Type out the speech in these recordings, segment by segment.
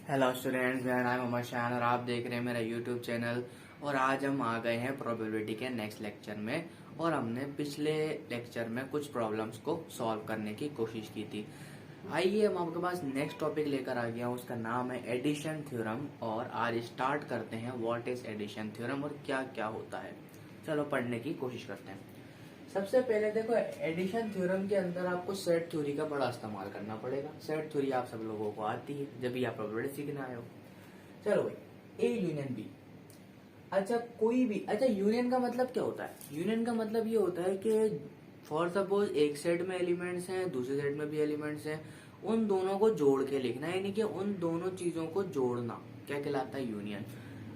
Hello students, मेरा नाम मोहम्मद शान और आप देख रहे हैं मेरा यूट्यूब चैनल। और आज हम आ गए हैं प्रोबेबिलिटी के नेक्स्ट लेक्चर में। और हमने पिछले लेक्चर में कुछ प्रॉब्लम्स को सॉल्व करने की कोशिश की थी। आइए हम आपके पास नेक्स्ट टॉपिक लेकर आ गया हूँ, उसका नाम है एडिशन थ्योरम। और आज स्टार्ट करते हैं व्हाट इज एडिशन थ्योरम और क्या क्या होता है। चलो पढ़ने की कोशिश करते हैं। सबसे पहले देखो, एडिशन थ्योरम के अंदर आपको सेट थ्योरी का बड़ा इस्तेमाल करना पड़ेगा। सेट थ्योरी आप सब लोगों को आती है जब भी आप प्रोबेबिलिटी सीखने आए हो। चलो भाई, ए यूनियन बी। अच्छा यूनियन का मतलब क्या होता है? यूनियन का मतलब ये होता है कि फॉर सपोज एक सेट में एलिमेंट्स हैं, दूसरे सेट में भी एलिमेंट्स हैं, उन दोनों को जोड़ के लिखना है, यानी कि उन दोनों चीजों को जोड़ना क्या कहलाता है? यूनियन।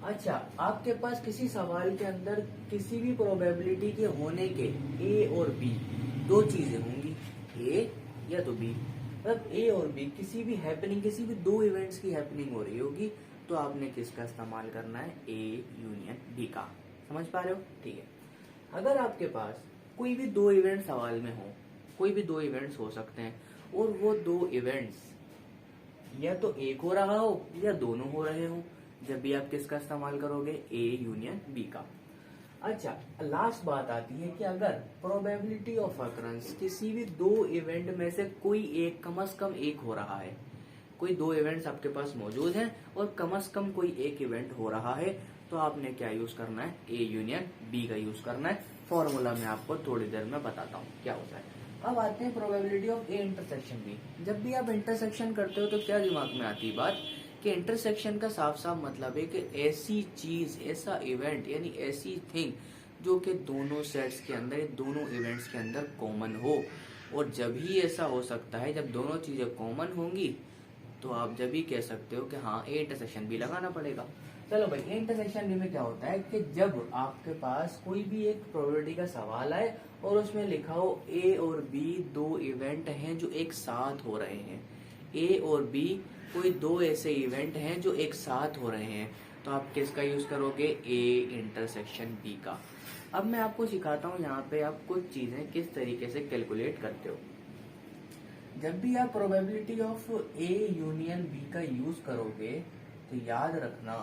अच्छा, आपके पास किसी सवाल के अंदर किसी भी प्रोबेबिलिटी के होने के ए और बी दो चीजें होंगी, ए या तो बी। मतलब ए और बी किसी भी हैपनिंग, किसी भी दो इवेंट्स की हैपनिंग हो रही होगी, तो आपने किसका इस्तेमाल करना है? ए यूनियन बी का। समझ पा रहे हो? ठीक है। अगर आपके पास कोई भी दो इवेंट सवाल में हो, कोई भी दो इवेंट्स हो सकते हैं, और वो दो इवेंट्स या तो एक हो रहा हो या दोनों हो रहे हो, जब भी आप किसका इस्तेमाल करोगे? ए यूनियन बी का। अच्छा, लास्ट बात आती है कि अगर प्रोबेबिलिटी ऑफ अकरेंस किसी भी दो इवेंट में से कोई एक, कम से कम एक हो रहा है, कोई दो इवेंट्स आपके पास मौजूद हैं और कम से कम कोई एक इवेंट हो रहा है, तो आपने क्या यूज करना है? ए यूनियन बी का यूज करना है। फॉर्मूला मैं आपको थोड़ी देर में बताता हूँ क्या होता है। अब आते हैं probability of A intersection B. जब भी आप इंटरसेक्शन करते हो तो क्या दिमाग में आती है बात कि इंटरसेक्शन का साफ साफ मतलब है कि ऐसी चीज, ऐसा इवेंट, यानी ऐसी थिंग जो कि दोनों सेट्स के अंदर, दोनों इवेंट्स के अंदर कॉमन हो। और जब ही ऐसा हो सकता है जब दोनों चीजें कॉमन होंगी, तो आप जब भी कह सकते हो कि हाँ ए इंटरसेक्शन बी लगाना पड़ेगा। चलो भाई, ए इंटरसेक्शन बी में क्या होता है कि जब आपके पास कोई भी एक प्रोबेबिलिटी का सवाल आए और उसमें लिखा हो ए और बी दो इवेंट हैं जो एक साथ हो रहे हैं, ए और बी कोई दो ऐसे इवेंट हैं जो एक साथ हो रहे हैं, तो आप किसका यूज करोगे? ए इंटरसेक्शन बी का। अब मैं आपको सिखाता हूँ यहाँ पे आप कुछ चीजें किस तरीके से कैलकुलेट करते हो। जब भी आप probability of A union B का यूज करोगे तो याद रखना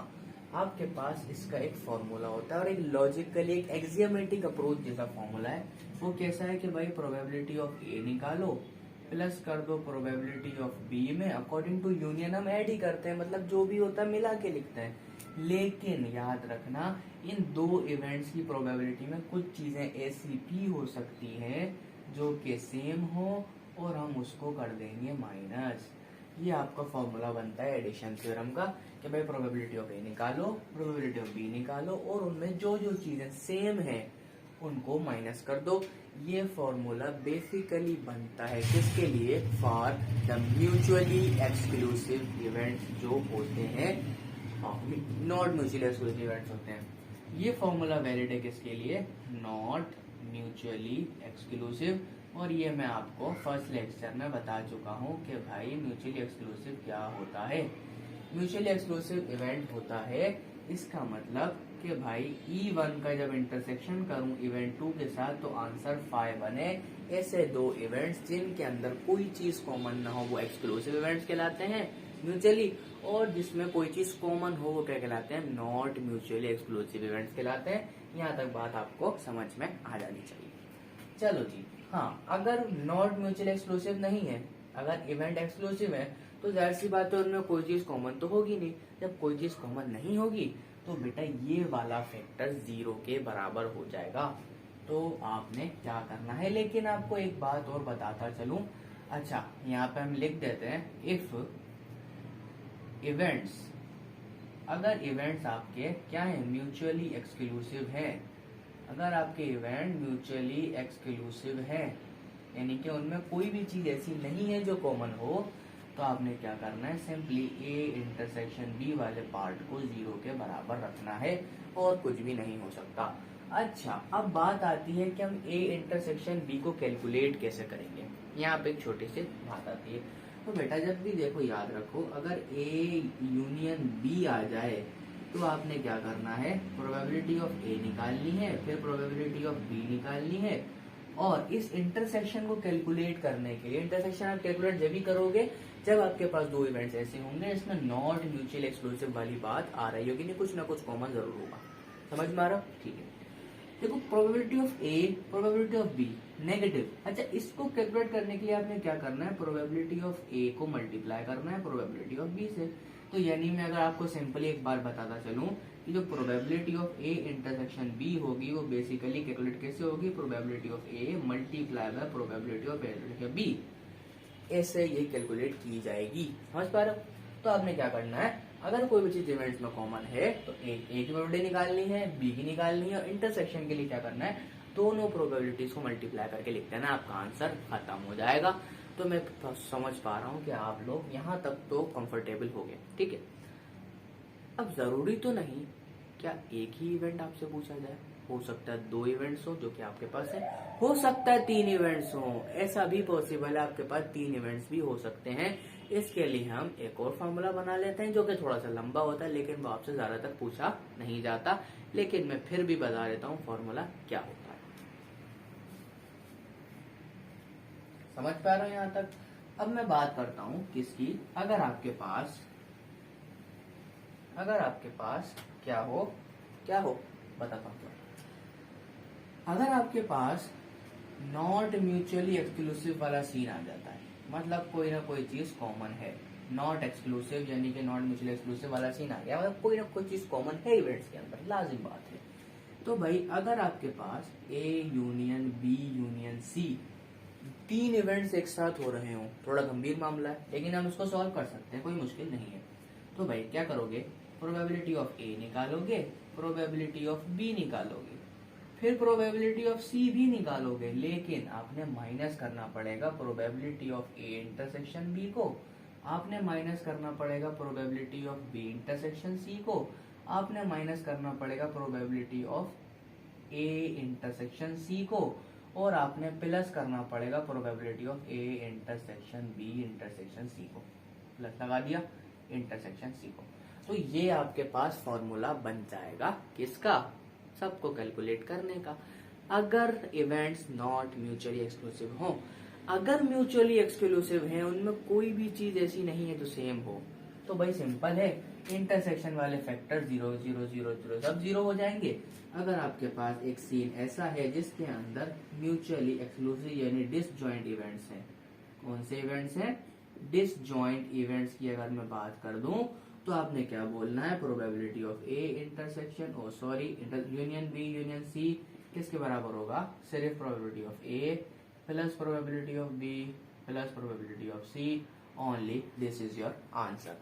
आपके पास इसका एक फॉर्मूला होता है, और एक लॉजिकली, एक एक्सियोमेटिक अप्रोच जैसा फॉर्मूला है। वो कैसा है कि भाई प्रोबेबिलिटी ऑफ ए निकालो, प्लस कर दो प्रोबेबिलिटी ऑफ बी में, अकॉर्डिंग टू यूनियन हम ऐड ही करते हैं, मतलब जो भी होता है मिला के लिखते हैं। लेकिन याद रखना इन दो इवेंट्स की प्रोबेबिलिटी में कुछ चीजें ऐसी भी हो सकती है जो कि सेम हो, और हम उसको कर देंगे माइनस। ये आपका फॉर्मूला बनता है एडिशन थ्योरम का कि भाई प्रोबेबिलिटी ऑफ ए निकालो, प्रोबेबिलिटी ऑफ बी निकालो, और उनमें जो जो चीजें सेम है उनको माइनस कर दो। ये फॉर्मूला बेसिकली बनता है किसके लिए? For the mutually exclusive events जो होते हैं, नॉट म्यूचुअली एक्सक्लूसिव इवेंट्स होते हैं। ये फॉर्मूला वैलिड है किसके लिए? Not mutually exclusive. और ये मैं आपको फर्स्ट लेक्चर में बता चुका हूँ कि भाई म्यूचुअली एक्सक्लूसिव क्या होता है। म्यूचुअली एक्सक्लूसिव इवेंट होता है, इसका मतलब कि भाई E1 का जब इंटरसेक्शन करूं इवेंट 2 के साथ तो आंसर 5 बने। ऐसे दो इवेंट्स जिनके अंदर कोई चीज कॉमन ना हो वो एक्सक्लूसिव इवेंट्स कहलाते हैं म्यूचुअली, और जिसमें कोई चीज कॉमन हो वो क्या कहलाते हैं? नॉट म्यूचुअली एक्सक्लूसिव इवेंट्स कहलाते हैं। यहाँ तक बात आपको समझ में आ जानी चाहिए। चलो जी, हाँ, अगर नॉट म्यूचुअली एक्सक्लूसिव नहीं है, अगर इवेंट एक्सक्लूसिव है, तो जाहिर सी बात है उनमें कोई चीज कॉमन तो होगी नहीं। जब कोई चीज कॉमन नहीं होगी तो बेटा ये वाला फैक्टर 0 के बराबर हो जाएगा। तो आपने क्या करना है, लेकिन आपको एक बात और बताता चलूं। अच्छा, यहाँ पे हम लिख देते हैं इफ इवेंट्स, अगर इवेंट्स आपके क्या है? म्यूचुअली एक्सक्लूसिव है। अगर आपके इवेंट म्यूचुअली एक्सक्लूसिव है, यानी कि उनमें कोई भी चीज ऐसी नहीं है जो कॉमन हो, तो आपने क्या करना है? सिंपली ए इंटरसेक्शन बी वाले पार्ट को 0 के बराबर रखना है, और कुछ भी नहीं हो सकता। अच्छा, अब बात आती है कि हम ए इंटरसेक्शन बी को कैलकुलेट कैसे करेंगे। यहाँ पे एक छोटी सी बात आती है। तो बेटा जब भी देखो याद रखो, अगर ए यूनियन बी आ जाए तो आपने क्या करना है? प्रोबेबिलिटी ऑफ ए निकालनी है, फिर प्रोबेबिलिटी ऑफ बी निकालनी है, और इस इंटरसेक्शन को कैलकुलेट करने के लिए, इंटरसेक्शन आप कैलकुलेट जब भी करोगे जब आपके पास दो इवेंट्स ऐसे होंगे इसमें नॉट म्यूचुअली एक्सक्लूसिव वाली बात आ रही होगी, नहीं कुछ ना कुछ कॉमन जरूर होगा। समझ में आ रहा? ठीक है। देखो probability of A, probability of B negative. अच्छा, इसको कैलकुलेट करने के लिए आपने क्या करना है, प्रोबेबिलिटी ऑफ ए को मल्टीप्लाई करना है प्रोबेबिलिटी ऑफ बी से। तो यानी मैं अगर आपको सिंपली एक बार बताता चलूं कि जो probability of A intersection B होगी वो बेसिकली कैलकुलेट कैसे होगी, probability of A multiply by probability of B, ऐसे ये कैलकुलेट की जाएगी। समझ पा रहे हो? तो आपने क्या करना है, अगर कोई भी चीज इवेंट्स में कॉमन है तो ए की प्रोबेबिलिटी निकालनी है, बी की निकालनी है, और इंटरसेक्शन के लिए क्या करना है, दोनों प्रोबेबिलिटीज को मल्टीप्लाई करके लिख देना, आपका आंसर खत्म हो जाएगा। तो मैं समझ पा रहा हूँ कि आप लोग यहाँ तक तो कंफर्टेबल हो गए। ठीक है, अब जरूरी तो नहीं क्या एक ही इवेंट आपसे पूछा जाए, हो सकता है दो इवेंट्स हो जो कि आपके पास है, हो सकता है तीन इवेंट्स हो, ऐसा भी पॉसिबल है, आपके पास तीन इवेंट्स भी हो सकते हैं। इसके लिए हम एक और फॉर्मूला बना लेते हैं जो कि थोड़ा सा लंबा होता है, लेकिन वो आपसे ज्यादातर पूछा नहीं जाता, लेकिन मैं फिर भी बता देता हूँ फॉर्मूला क्या होता है। समझ पा रहे हो यहाँ तक? अब मैं बात करता हूँ किसकी, अगर आपके पास क्या हो बताता हूँ। अगर आपके पास नॉट म्यूचुअली एक्सक्लूसिव वाला सीन आ जाता है, मतलब कोई ना कोई चीज कॉमन है, नॉट एक्सक्लूसिव यानी कि नॉट म्यूचुअली एक्सक्लूसिव वाला सीन आ गया, मतलब कोई ना कोई चीज कॉमन है इवेंट्स के अंदर, लाजिम बात है। तो भाई अगर आपके पास A union B union C तीन इवेंट्स एक साथ हो रहे हो, थोड़ा गंभीर मामला है लेकिन हम इसको सॉल्व कर सकते हैं, कोई मुश्किल नहीं है। तो भाई क्या करोगे, प्रोबेबिलिटी ऑफ ए निकालोगे, प्रोबेबिलिटी ऑफ बी निकालोगे, फिर प्रोबेबिलिटी ऑफ सी भी निकालोगे, लेकिन आपने माइनस करना पड़ेगा probability of A intersection B को, आपने माइनस करना पड़ेगा probability of B intersection C को, आपने माइनस करना पड़ेगा probability of A intersection C को, और आपने प्लस करना पड़ेगा probability of A intersection B intersection C को, प्लस लगा दिया इंटरसेक्शन सी को। तो ये आपके पास फॉर्मूला बन जाएगा किसका, सबको कैलकुलेट करने का। अगर इवेंट्स नॉट म्यूचुअली एक्सक्लूसिव हो, अगर म्यूचुअली एक्सक्लूसिव हैं, उनमें कोई भी चीज ऐसी नहीं है जो सेम हो, तो भाई सिंपल है, इंटरसेक्शन वाले फैक्टर 0 0 0 0 सब 0 हो जाएंगे। अगर आपके पास एक सीन ऐसा है जिसके अंदर म्यूचुअली एक्सक्लूसिव यानी डिसजॉइंट इवेंट्स हैं, कौन से इवेंट्स हैं, डिसजॉइंट इवेंट्स की अगर मैं बात कर दूं तो आपने क्या बोलना है, probability of A intersection union B union C किसके बराबर होगा, सिर्फ probability of A plus probability of B plus probability of C, only this is your answer.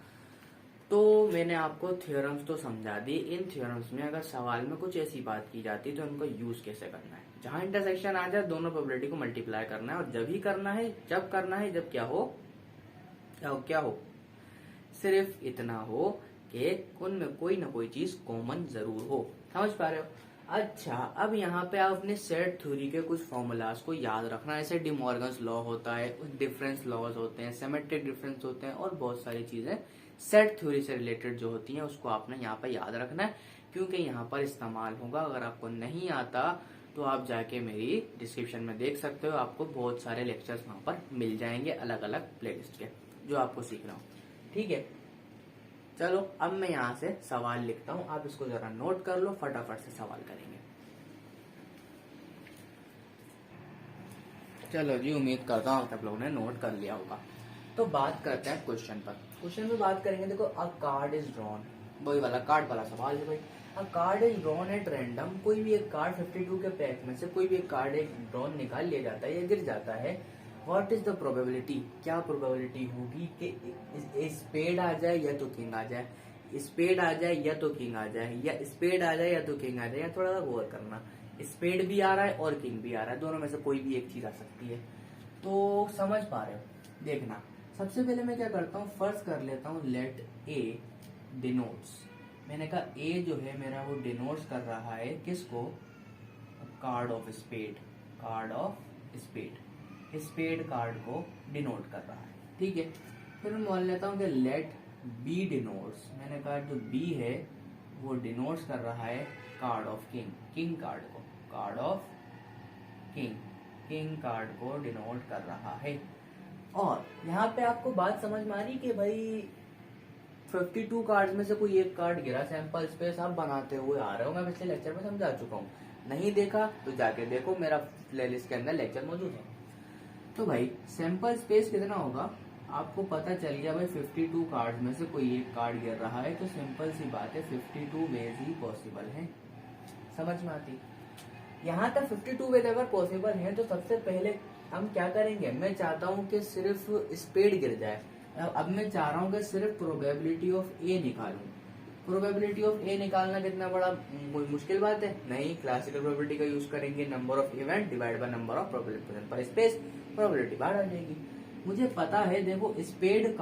तो मैंने आपको थ्योरम्स तो समझा दी। इन थ्योरम्स में अगर सवाल में कुछ ऐसी बात की जाती तो उनको यूज कैसे करना है, जहां इंटरसेक्शन आ जाए दोनों प्रोबेबिलिटी को मल्टीप्लाई करना है, और जब ही करना है जब क्या हो, सिर्फ इतना हो कि उनमें कोई ना कोई चीज कॉमन जरूर हो। समझ पा रहे हो? अच्छा, अब यहाँ पे आपने सेट थ्योरी के कुछ फॉर्मूलाज को याद रखना है, जैसे डिमॉर्गन्स लॉ होता है, डिफरेंस लॉज होते हैं, सिमेट्रिक डिफरेंस होते हैं, और बहुत सारी चीजें सेट थ्योरी से रिलेटेड जो होती हैं उसको आपने यहाँ पे याद रखना है, क्योंकि यहाँ पर इस्तेमाल होगा। अगर आपको नहीं आता तो आप जाके मेरी डिस्क्रिप्शन में देख सकते हो, आपको बहुत सारे लेक्चर्स वहां पर मिल जाएंगे अलग अलग प्लेलिस्ट के, जो आपको सीखना हो। ठीक है, चलो अब मैं यहाँ से सवाल लिखता हूँ, आप इसको जरा नोट कर लो, फटाफट से सवाल करेंगे। चलो जी, उम्मीद करता हूँ आप लोगों ने नोट कर लिया होगा। तो बात करते हैं क्वेश्चन पर। क्वेश्चन में बात करेंगे, देखो अ कार्ड इज ड्रॉन, वही वाला कार्ड वाला सवाल है भाई। अ card is drawn at random, कोई भी एक कार्ड 52 के पैक में से कोई भी एक कार्ड एक ड्रॉन निकाल लिया जाता है या गिर जाता है। व्हाट इज द प्रोबेबिलिटी, क्या प्रोबेबिलिटी होगी कि स्पेड आ जाए या तो किंग आ जाए, स्पेड आ जाए या तो किंग आ जाए, या स्पेड आ जाए या तो किंग आ जाए, या थोड़ा सा गौर करना, स्पेड भी आ रहा है और किंग भी आ रहा है, दोनों में से कोई भी एक चीज आ सकती है। तो समझ पा रहे हो? देखना, सबसे पहले मैं क्या करता हूँ, फर्स्ट कर लेता हूँ लेट ए डिनोट्स। मैंने कहा ए जो है मेरा वो डिनोट्स कर रहा है किसको, card of spade, card of spade, spade card को डिनोट कर रहा है। ठीक है, फिर मैं मान लेता हूँ कि लेट बी डिनोट्स, मैंने कहा जो बी है वो डिनोट्स कर रहा है card of king, king card को, card of king, king card को डिनोट कर रहा है। और यहाँ पे आपको बात समझ में आ रही कि भाई 52 कार्ड में से कोई एक कार्ड गिरा, सैंपल स्पेस आप बनाते हुए आ रहे हो, मैं पिछले लेक्चर में समझा चुका हूँ। नहीं देखा तो जाके देखो, मेरा प्लेलिस्ट के अंदर लेक्चर मौजूद है। तो भाई सैंपल स्पेस कितना होगा आपको पता चल गया भाई, 52 कार्ड में से कोई एक कार्ड गिर रहा है, तो सिंपल सी बात है 52 वेज ही पॉसिबल है। समझ में आती? यहाँ तक 52 वेज अगर पॉसिबल है तो सबसे पहले हम क्या करेंगे, मैं चाहता हूँ कि सिर्फ स्पेड गिर जाए। अब मैं चाह रहा हूँ कि सिर्फ प्रोबेबिलिटी ऑफ ए निकालूं। प्रोबेबिलिटी ऑफ ए निकालना कितना बड़ा मुश्किल बात है? नहीं, क्लासिकल प्रोबेबिलिटी का यूज करेंगे, number of event divide by number of probability पर स्पेस, प्रोबेबिलिटी बाहर आ जाएगी। मुझे पता है, देखो स्पेड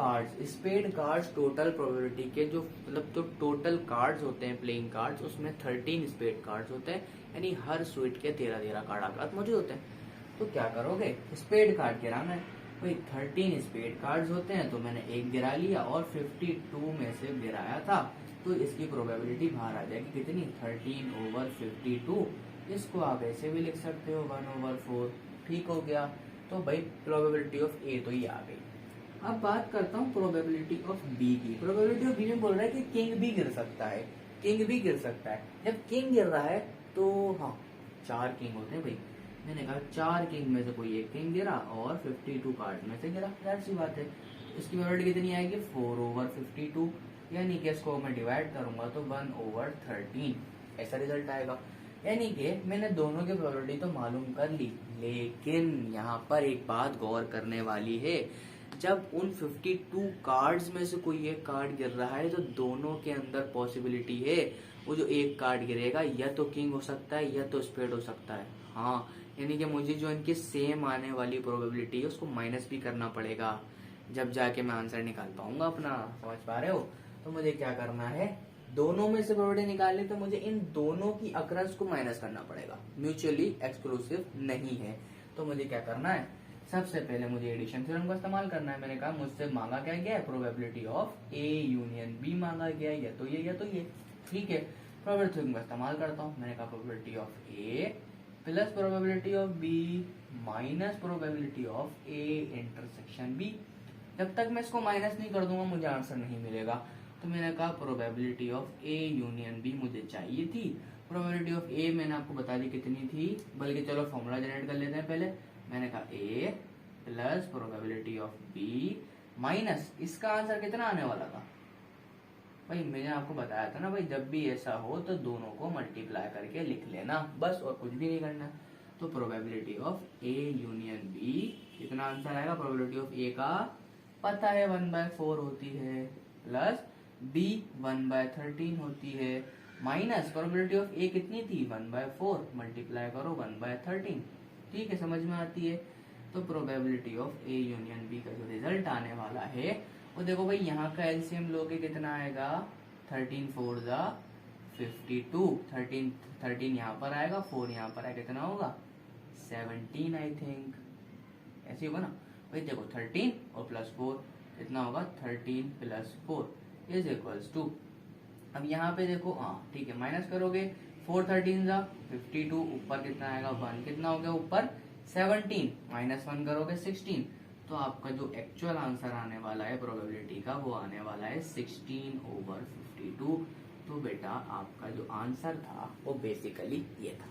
कार्ड्स टोटल प्रोबेबिलिटी के जो मतलब जो टोटल कार्ड्स होते हैं प्लेइंग कार्ड्स, उसमें 13 स्पेड कार्ड्स होते हैं, यानी हर स्वीट के 13 कार्ड आपके पास मौजूद होते हैं। तो क्या करोगे, स्पेड कार्ड गिराना है भाई। 13 स्पेड कार्ड्स होते हैं, तो मैंने एक गिरा लिया और 52 में से गिराया था, तो इसकी प्रोबेबिलिटी बाहर आ जाएगी कितनी, 13/52। इसको आप ऐसे भी लिख सकते हो 1/4। ठीक हो गया। तो भाई प्रोबेबिलिटी ऑफ ए तो ये आ गई। अब बात करता हूँ प्रोबेबिलिटी ऑफ बी की। प्रोबेबिलिटी ऑफ बी में बोल रहा है कि किंग भी गिर सकता है, किंग भी गिर सकता है। जब किंग गिर रहा है तो हाँ, 4 किंग होते हैं भाई। मैंने कहा 4 किंग में से कोई एक किंग गिरा और 52 कार्ड में से गिरा, जाहिर सी बात है। इसकी प्रोबेबिलिटी कितनी आएगी, 4/52, यानी कि इसको मैं डिवाइड करूंगा तो 1/13 ऐसा रिजल्ट आएगा। यानी कि मैंने दोनों की प्रोबेबिलिटी तो मालूम कर ली, लेकिन यहाँ पर एक बात गौर करने वाली है, जब उन 52 कार्ड्स में से कोई एक कार्ड गिर रहा है तो दोनों के अंदर पॉसिबिलिटी है वो जो एक कार्ड गिरेगा या तो किंग हो सकता है या तो स्पेड हो सकता है। हाँ, यानी कि मुझे जो इनकी सेम आने वाली प्रोबेबिलिटी है उसको माइनस भी करना पड़ेगा, जब जाके मैं आंसर निकाल पाऊंगा अपना। समझ पा रहे हो? तो मुझे क्या करना है, दोनों में से प्रोबेबिलिटी निकालनी, तो मुझे इन दोनों की अक्रंस को माइनस करना पड़ेगा, म्यूचुअली एक्सक्लूसिव नहीं है। तो मुझे क्या करना है, सबसे पहले मुझे एडिशन थ्योरम का इस्तेमाल करना है। मैंने कहा मुझसे मांगा क्या गया है, probability of A union B मांगा गया है, या तो ये या तो ये। ठीक है, प्रोबेबिलिटी थ्योरम का इस्तेमाल करता हूँ। मैंने कहा probability of A plus probability of B minus probability of A intersection B. जब तक मैं इसको माइनस नहीं कर दूंगा मुझे आंसर नहीं मिलेगा। तो मैंने कहा probability of A union B मुझे चाहिए थी। प्रोबेबिलिटी ऑफ ए मैंने आपको बता दी कितनी थी, बल्कि चलो फॉर्मूला जनरेट कर लेते हैं पहले। मैंने कहा A plus probability of B minus इसका आंसर कितना आने वाला था भाई, मैंने आपको बताया था ना भाई, जब भी ऐसा हो तो दोनों को मल्टीप्लाई करके लिख लेना बस, और कुछ भी नहीं करना। तो probability of A union B कितना आंसर आएगा, प्रोबेबिलिटी ऑफ ए का पता है 1/4 होती है, प्लस बी 1/13 होती है, माइनस प्रोबेबिलिटी ऑफ ए कितनी थी 1/4, मल्टीप्लाई करो 1/13। ठीक है, समझ में आती है? तो probability of A union B का जो रिजल्ट आने वाला है वो देखो भाई, यहाँ का एलसीएम लोगे कितना आएगा, 13 4 जा 52, 13 यहाँ पर आएगा, 4 यहाँ पर आएगा, कितना होगा 17 आई थिंक, ऐसे होगा ना भाई। देखो 13 और प्लस 4 कितना होगा, 13 प्लस 4 इज इक्वल्स टू, अब यहाँ पे देखो हाँ ठीक है, माइनस करोगे 4 13 जा 52, ऊपर कितना आएगा 1, कितना हो गया ऊपर 17, माइनस 1 करोगे 16, तो आपका जो एक्चुअल आंसर आने वाला है प्रोबेबिलिटी का वो आने वाला है 16/52। तो बेटा आपका जो आंसर था वो बेसिकली ये था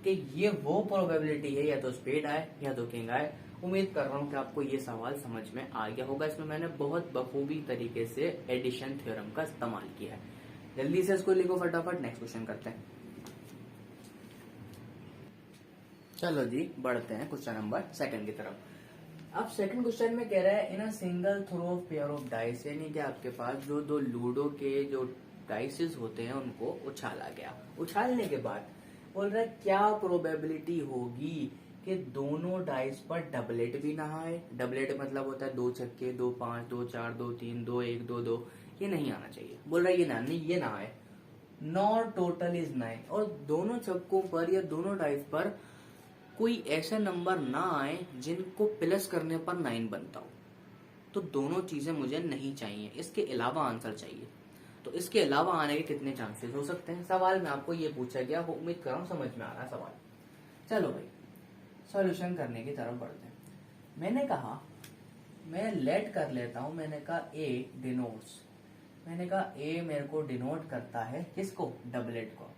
कि ये वो प्रोबेबिलिटी है, या तो स्पेड आए या तो किंग आए। उम्मीद कर रहा हूँ कि आपको ये सवाल समझ में आ गया होगा। इसमें मैंने बहुत बखूबी तरीके से एडिशन थ्योरम का इस्तेमाल किया है। जल्दी से इसको लिखो फटाफट, नेक्स्ट क्वेश्चन करते हैं। चलो जी बढ़ते हैं क्वेश्चन नंबर 2 की तरफ। अब सेकंड क्वेश्चन में कह रहा है in a single throw of pair of dice, यानी कि आपके पास जो दो लूडो के जो डाइसेस होते हैं उनको उछाला गया। उछालने के बाद बोल रहा है क्या प्रोबेबिलिटी होगी कि दोनों डाइस पर डबलेट भी ना आए। डबलेट मतलब होता है 2 छक्के, 2 5, 2 4, 2 3, 2 1, 2 2, ये नहीं आना चाहिए। बोल रहा है ये ना आए। नॉर टोटल इज 9, और दोनों छक्कों पर या दोनों डाइस पर कोई ऐसा नंबर ना आए जिनको प्लस करने पर 9 बनता हो। तो दोनों चीजें मुझे नहीं चाहिए, इसके अलावा आंसर चाहिए। तो इसके अलावा आने के कितने चांसेस हो सकते हैं, सवाल में आपको ये पूछा गया। उम्मीद कर रहा हूं समझ में आ रहा है सवाल। चलो भाई सॉल्यूशन करने की तरफ बढ़ते हैं। मैंने कहा मैं लेट कर लेता हूं, मैंने कहा ए डिनोट्स, मैंने कहा ए मेरे को डिनोट करता है किसको, डबलेट को,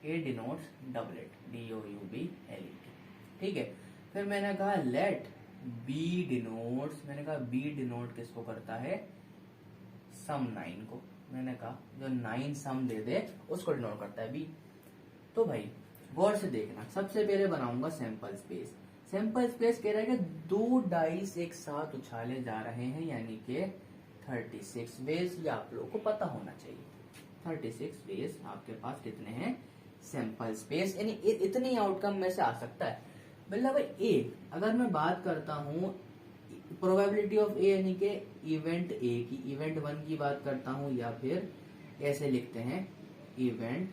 ए डिनोट्स डबलेट, DOUBLET, ठीक है। फिर मैंने कहा लेट बी डिनोट्स, मैंने कहा बी डिनोट किसको करता है, सम 9 को, मैंने कहा जो 9 सम दे दे उसको डिनोट करता है बी। तो भाई गौर से देखना, सबसे पहले बनाऊंगा सैंपल स्पेस। सैंपल स्पेस कह रहा है कि 2 डाइस एक साथ उछाले जा रहे हैं, यानी कि 36 वेज, ये आप लोगों को पता होना चाहिए। 36 वेज आपके पास कितने हैं, सैंपल स्पेस, यानी इतनी आउटकम में से आ सकता है। मतलब ए, अगर मैं बात करता हूँ प्रोबेबिलिटी ऑफ ए यानी कि इवेंट ए की, इवेंट 1 की बात करता हूँ, या फिर ऐसे लिखते हैं इवेंट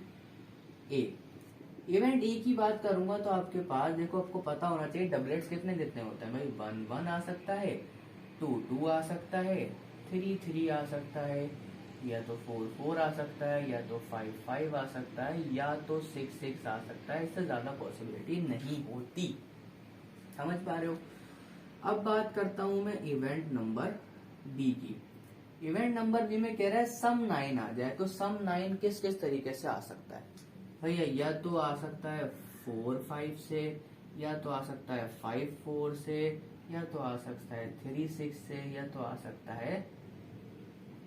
ए, इवेंट ए की बात करूंगा तो आपके पास देखो, आपको पता होना चाहिए डबलेट्स कितने कितने होते हैं भाई, 1 1 आ सकता है, 2 2 आ सकता है, 3 3 आ सकता है, या तो 4 4 आ सकता है, या तो 5 5 आ सकता है, या तो 6 6 आ सकता है। इससे ज्यादा पॉसिबिलिटी नहीं होती, समझ पा रहे हो। अब बात करता हूं मैं इवेंट नंबर बी की। इवेंट नंबर बी में कह रहा है सम 9 आ जाए, तो सम 9 किस किस तरीके से आ सकता है भैया, या तो आ सकता है 4 5 से, या तो आ सकता है 5 4 से, या तो आ सकता है 3 6 से, या तो आ सकता है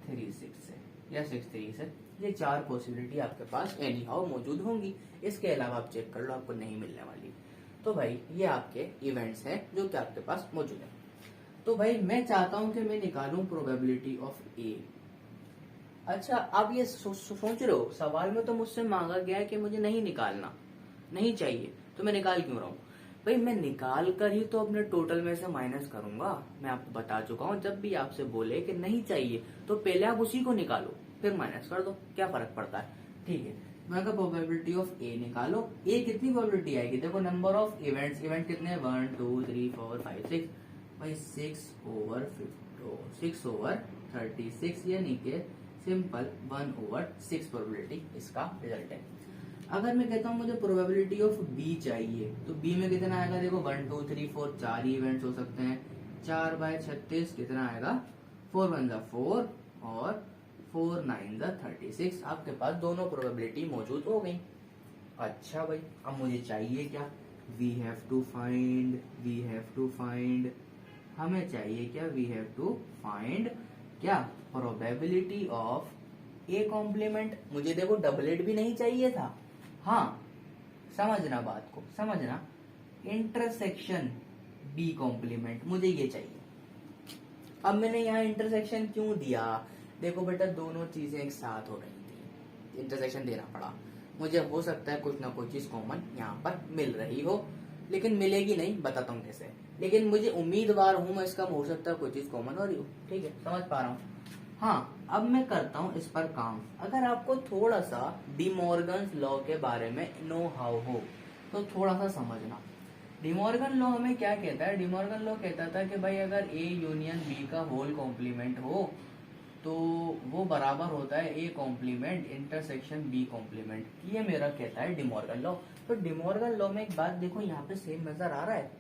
3 6 से, या 6 3 से। ये 4 पॉसिबिलिटी आपके पास एनी हाउ मौजूद होंगी, इसके अलावा आप चेक कर लो, आपको नहीं मिलने वाली। तो भाई ये आपके इवेंट्स हैं जो कि आपके पास मौजूद है। तो भाई मैं चाहता हूं कि मैं निकालूं प्रोबेबिलिटी ऑफ ए। अच्छा, अब ये सोच रहे हो, सवाल में तो मुझसे मांगा गया है कि मुझे नहीं निकालना, नहीं चाहिए, तो मैं निकाल क्यों रहा हूं भाई, मैं निकाल कर ही तो अपने टोटल में से माइनस करूंगा। मैं आपको बता चुका हूं, जब भी आपसे बोले कि नहीं चाहिए तो पहले आप उसी को निकालो, फिर माइनस कर दो, क्या फर्क पड़ता है, ठीक है। मैं कहा प्रोबेबिलिटी ऑफ ए निकालो, ए कितनी प्रोबेबिलिटी आएगी, देखो नंबर ऑफ इवेंट्स, इवेंट कितने 1 2 3 4 5 6 भाई, 6 ओवर 36, यानी कि सिंपल 1/6 प्रोबेबिलिटी इसका रिजल्ट है। अगर मैं कहता हूं मुझे प्रोबेबिलिटी ऑफ बी चाहिए, तो बी में कितना आएगा, देखो 1 2 3 4 4 ही इवेंट्स हो सकते हैं, 4/36 कितना आएगा, 4 1 4 और 4 9 36। आपके पास दोनों प्रोबेबिलिटी मौजूद हो गई। अच्छा भाई, अब मुझे चाहिए क्या, वी हैव टू फाइंड, हमें चाहिए क्या, वी हैव टू फाइंड क्या, प्रोबेबिलिटी ऑफ ए कॉम्प्लीमेंट। मुझे देखो डबलेट भी नहीं चाहिए था, हाँ समझना बात को, समझना, इंटरसेक्शन बी कॉम्प्लीमेंट मुझे ये चाहिए। अब मैंने यहाँ इंटरसेक्शन क्यों दिया, देखो बेटा दोनों चीजें एक साथ हो रही थी, इंटरसेक्शन देना पड़ा। मुझे हो सकता है कुछ ना कुछ चीज कॉमन यहाँ पर मिल रही हो, लेकिन मिलेगी नहीं, बताता हूँ कैसे, लेकिन मुझे उम्मीदवार हूं मैं इसका, हो सकता है कोई चीज कॉमन हो रही हो, ठीक है, समझ पा रहा हूँ। हाँ, अब मैं करता हूँ इस पर काम। अगर आपको थोड़ा सा डिमॉर्गन्स लॉ के बारे में नो हाउ हो तो थोड़ा सा समझना। डिमॉर्गन लॉ हमें क्या कहता है, डिमॉर्गन लॉ कहता था कि भाई अगर ए यूनियन बी का होल कॉम्प्लीमेंट हो तो वो बराबर होता है A complement intersection B complement, ये मेरा कहता है डिमॉर्गन लॉ। तो डिमॉर्गन लॉ में एक बात देखो, यहाँ पे सेम नजर आ रहा है,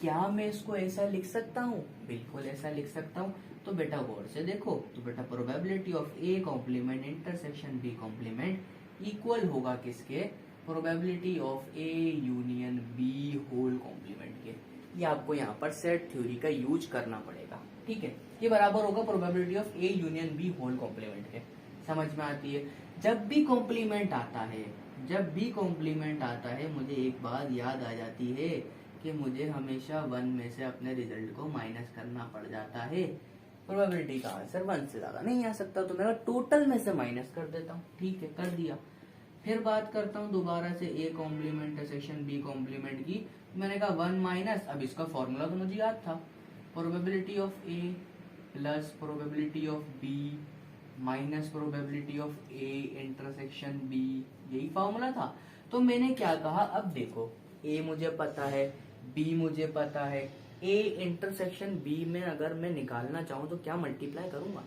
क्या मैं इसको ऐसा लिख सकता हूँ, बिल्कुल ऐसा लिख सकता हूँ। तो बेटा गौर से देखो, तो बेटा probability of A complement intersection B complement equal होगा किसके, probability of A union B whole complement के। ये आपको यहाँ पर सेट थ्योरी का यूज करना पड़ेगा, ठीक है। ये बराबर होगा probability of A union B whole complement के, समझ में आती है। जब भी कॉम्प्लीमेंट आता है, जब भी कॉम्प्लीमेंट आता है, मुझे एक बात याद आ जाती है कि मुझे हमेशा 1 में से अपने रिजल्ट को माइनस करना पड़ जाता है। प्रोबेबिलिटी का आंसर 1 से ज्यादा नहीं आ सकता, तो मैं टोटल में से माइनस कर देता हूँ, ठीक है, कर दिया। फिर बात करता हूँ दोबारा से A complement intersection B complement की। मैंने कहा 1 माइनस, अब इसका फॉर्मूला तो मुझे याद था, probability of A plus probability of B minus probability of A intersection B, यही फॉर्मूला था। तो मैंने क्या कहा, अब देखो ए मुझे पता है, बी मुझे पता है, ए इंटरसेक्शन बी में अगर मैं निकालना चाहूं तो क्या मल्टीप्लाई करूंगा,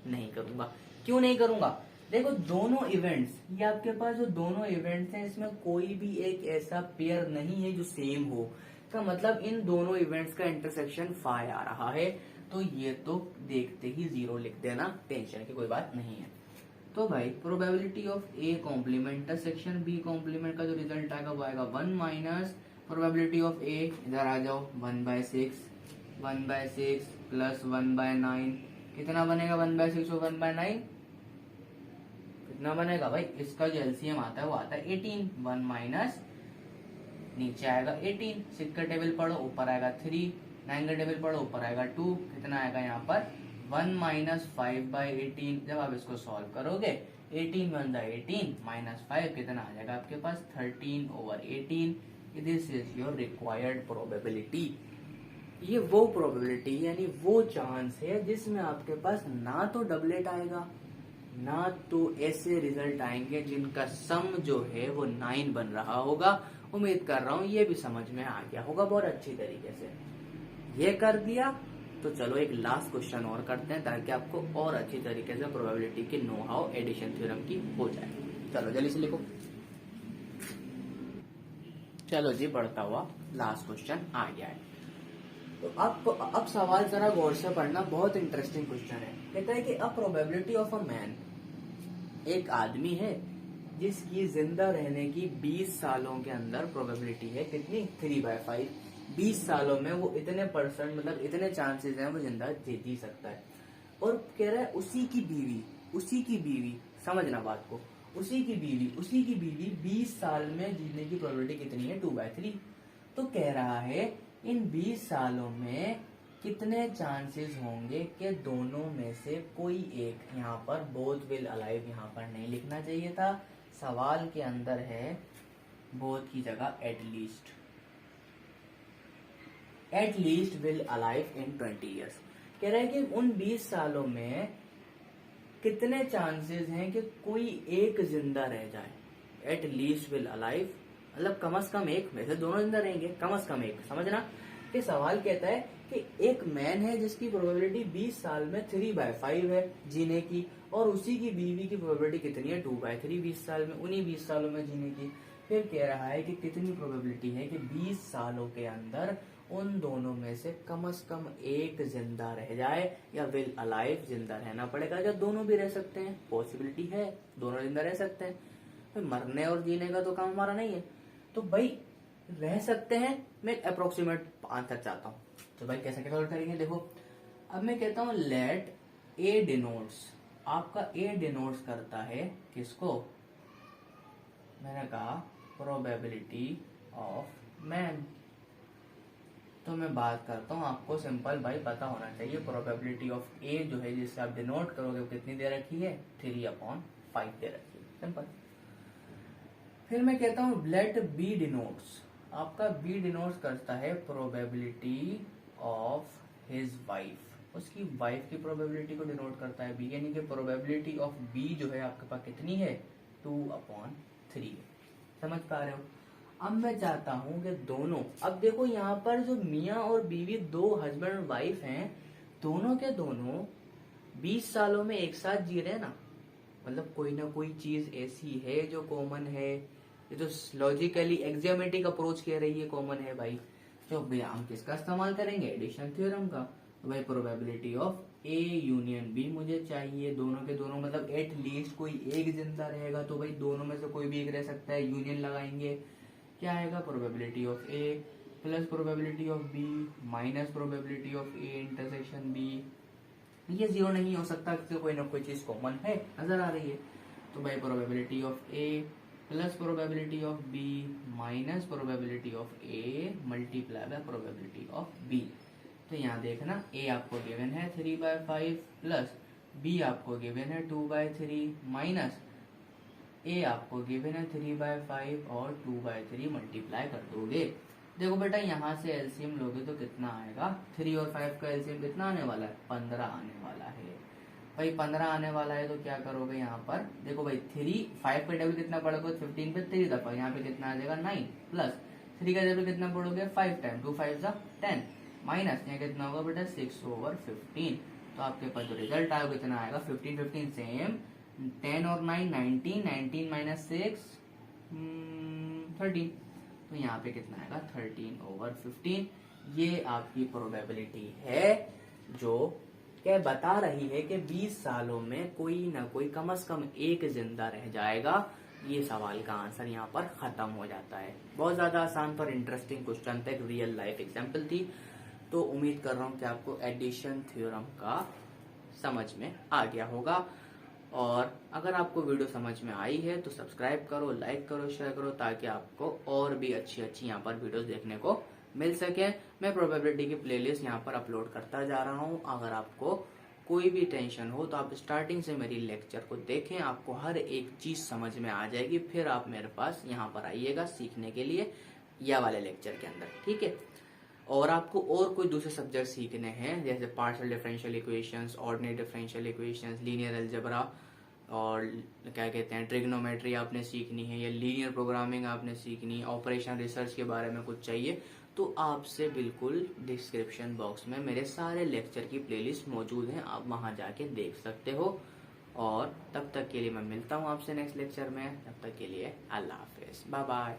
नहीं करूंगा। क्यों नहीं करूंगा, देखो दोनों इवेंट्स, ये आपके पास जो दोनों इवेंट्स हैं इसमें कोई भी एक ऐसा पेयर नहीं है जो सेम हो, का मतलब इन दोनों इवेंट्स का इंटरसेक्शन फाई आ रहा है। तो ये तो देखते ही 0 लिख देना, टेंशन की कोई बात नहीं है। तो भाई probability of A complement intersection B complement का जो रिजल्ट आएगा वो आएगा 1 माइनस प्रोबेबिलिटी ऑफ ए, इधर आ जाओ 1/6 प्लस 1/9, कितना बनेगा 1/6 और 1/9 कितना बनेगा भाई, इसका जो एलसीएम आता है वो आता है 18। 1 माइनस नीचे आएगा 18, 6 का टेबल पढ़ो ऊपर आएगा 3, 9 का टेबल पढ़ो ऊपर आएगा 2, कितना आएगा यहाँ पर 1 माइनस 5/18। जब आप इसको सॉल्व करोगे 18 1 18 माइनस 5 कितना आ जाएगा आपके पास 13/18। This is your required probability. ये वो प्रोबेबिलिटी यानी वो चांस है जिसमें आपके पास ना तो डबलेट आएगा ना तो ऐसे रिजल्ट आएंगे जिनका सम जो है वो 9 बन रहा होगा। उम्मीद कर रहा हूँ ये भी समझ में आ गया होगा बहुत अच्छी तरीके से। ये कर दिया तो चलो एक लास्ट क्वेश्चन और करते हैं ताकि आपको और अच्छी तरीके से प्रोबेबिलिटी की नो हाउ एडिशन थ्योरम की हो जाए। चलो जल्दी से लिखो। चलो जी बढ़ता हुआ लास्ट क्वेश्चन आ गया है। तो अब सवाल जरा गौर से पढ़ना, बहुत इंटरेस्टिंग क्वेश्चन है। कहता है कि a probability of a man, एक आदमी है जिसकी जिंदा रहने की 20 सालों के अंदर प्रोबेबिलिटी है कितनी 3/5। 20 सालों में वो इतने परसेंट मतलब इतने चांसेस हैं वो जिंदा जी सकता है। और कह रहा है उसी की बीवी समझना बात को, उसी की बीवी 20 साल में जीने की प्रोबेबिलिटी कितनी है 2/3। तो कह रहा है इन 20 सालों में कितने चांसेस होंगे कि दोनों में से कोई एक, यहाँ पर बोथ विल अलाइव यहाँ पर नहीं लिखना चाहिए था, सवाल के अंदर है बोथ की जगह at least will alive in 20 years. कह रहा है कि उन 20 सालों में कितने चांसेस हैं कि कोई एक जिंदा रह जाए। एट लीस्ट विल अलाइव मतलब कम से कम एक, वैसे दोनों जिंदा रहेंगे, कम से कम एक। समझना कि सवाल कहता है कि एक मैन है जिसकी प्रोबेबिलिटी 20 साल में 3/5 है जीने की, और उसी की बीवी की प्रोबेबिलिटी कितनी है 2/3 20 साल में, उन्हीं 20 सालों में जीने की। फिर कह रहा है कि कितनी प्रोबेबिलिटी है कि 20 सालों के अंदर उन दोनों में से कम एक जिंदा रह जाए, या विल अलाइव जिंदा रहना पड़ेगा, जब दोनों भी रह सकते हैं, पॉसिबिलिटी है दोनों जिंदा रह सकते हैं। तो मरने और जीने का तो काम हमारा नहीं है, तो भाई रह सकते हैं। मैं अप्रोक्सीमेट आंसर चाहता हूँ, तो भाई कैसे कैलकुलेट करेंगे देखो। अब मैं कहता हूँ लेट ए डिनोट्स, आपका ए डिनोट्स करता है किसको, मैंने कहा प्रोबेबिलिटी ऑफ मैन। तो मैं बात करता हूँ, आपको सिंपल भाई पता होना चाहिए प्रोबेबिलिटी ऑफ ए जो है जिससे आप डिनोट करोगे वो कितनी दे रखी है 3/5 दे रखी है, सिंपल। फिर मैं कहता हूँ लेट बी डिनोट्स, आपका बी डिनोट्स करता है प्रोबेबिलिटी ऑफ हिज वाइफ, उसकी वाइफ की प्रोबेबिलिटी को डिनोट करता है बी, यानी कि प्रोबेबिलिटी ऑफ बी जो है आपके पास कितनी है 2/3। समझ पा रहे हो। अब मैं चाहता हूं कि दोनों, अब देखो यहाँ पर जो मियाँ और बीवी दो हस्बैंड और वाइफ हैं, दोनों के दोनों 20 सालों में एक साथ जी रहे हैं ना, मतलब कोई ना कोई चीज ऐसी है जो कॉमन है, ये तो लॉजिकली एक्सियोमेटिक अप्रोच कह रही है कॉमन है भाई। तो हम किसका इस्तेमाल करेंगे एडिशन थ्योरम का। तो भाई probability of A union B मुझे चाहिए, दोनों के दोनों मतलब एट लीस्ट कोई एक जिंदा रहेगा, तो भाई दोनों में से कोई भी एक रह सकता है, यूनियन लगाएंगे, क्या आएगा probability of A plus probability of B minus probability of A intersection B. ये 0 नहीं हो सकता क्योंकि कोई ना कोई चीज कॉमन है नजर आ रही है। तो भाई probability of A plus probability of B minus probability of A multiply by probability of B. तो यहाँ देखना ए आपको गिवन है 3/5 प्लस बी आपको गिवन है 2/3 माइनस ए आपको गिवन है 3/5 और 2/3 मल्टीप्लाई कर दोगे। देखो बेटा यहाँ से एलसीएम लोगे तो कितना आएगा, 3 और 5 का एलसीएम कितना आने वाला है 15 आने वाला है। भाई 15 आने वाला है तो क्या करोगे यहाँ पर देखो भाई 5 का टेबल कितना पढ़ोगे 15 पे 3 दफा, यहाँ पे कितना आ जाएगा 9 प्लस 3 का टेबल कितना पढ़ोगे 5 टाइम 2 5 10 माइनस यहाँ कितना होगा बेटा 6/15। तो आपके पास जो रिजल्ट आएगा कितना आएगा 15 सेम 10 और 9 19 19 माइनस 6 13। तो यहाँ पे कितना आएगा 13/15। ये आपकी प्रोबेबिलिटी है, जो क्या बता रही है कि 20 सालों में कोई ना कोई कम से कम एक जिंदा रह जाएगा। ये सवाल का आंसर यहाँ पर खत्म हो जाता है। बहुत ज्यादा आसान पर इंटरेस्टिंग क्वेश्चन था, एक रियल लाइफ एग्जाम्पल थी। तो उम्मीद कर रहा हूँ कि आपको एडिशन थ्योरम का समझ में आ गया होगा। और अगर आपको वीडियो समझ में आई है तो सब्सक्राइब करो, लाइक करो, शेयर करो, ताकि आपको और भी अच्छी अच्छी यहाँ पर वीडियोस देखने को मिल सके। मैं प्रोबेबिलिटी की प्लेलिस्ट यहाँ पर अपलोड करता जा रहा हूँ। अगर आपको कोई भी टेंशन हो तो आप स्टार्टिंग से मेरी लेक्चर को देखें, आपको हर एक चीज समझ में आ जाएगी। फिर आप मेरे पास यहाँ पर आइएगा सीखने के लिए या वाले लेक्चर के अंदर, ठीक है। और आपको और कोई दूसरे सब्जेक्ट सीखने हैं, जैसे partial differential equations, ordinary differential equations, linear algebra, और क्या कहते हैं ट्रिग्नोमेट्री आपने सीखनी है, या लीनियर प्रोग्रामिंग आपने सीखनी है, ऑपरेशन रिसर्च के बारे में कुछ चाहिए, तो आपसे बिल्कुल डिस्क्रिप्शन बॉक्स में मेरे सारे लेक्चर की प्लेलिस्ट मौजूद हैं, आप वहां जाके देख सकते हो। और तब तक के लिए मैं मिलता हूं आपसे नेक्स्ट लेक्चर में। तब तक के लिए अल्लाह हाफिज, बाय बाय।